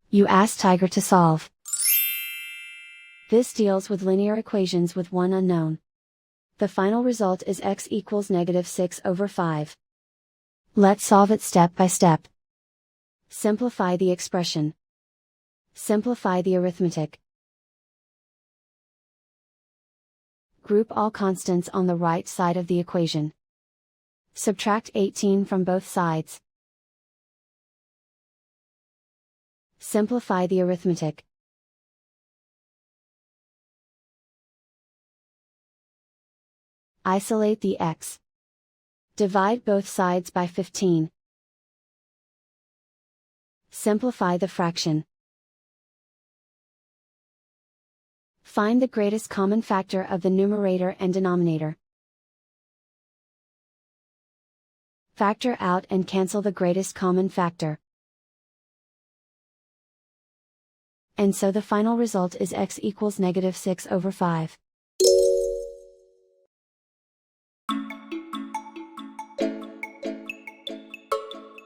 You ask Tiger to solve. This deals with linear equations with one unknown. The final result is x equals -6/5. Let's solve it step by step. Simplify the expression. Simplify the arithmetic. Group all constants on the right side of the equation. Subtract 18 from both sides. Simplify the arithmetic. Isolate the x. Divide both sides by 15. Simplify the fraction. Find the greatest common factor of the numerator and denominator. Factor out and cancel the greatest common factor. And so the final result is x equals -6/5.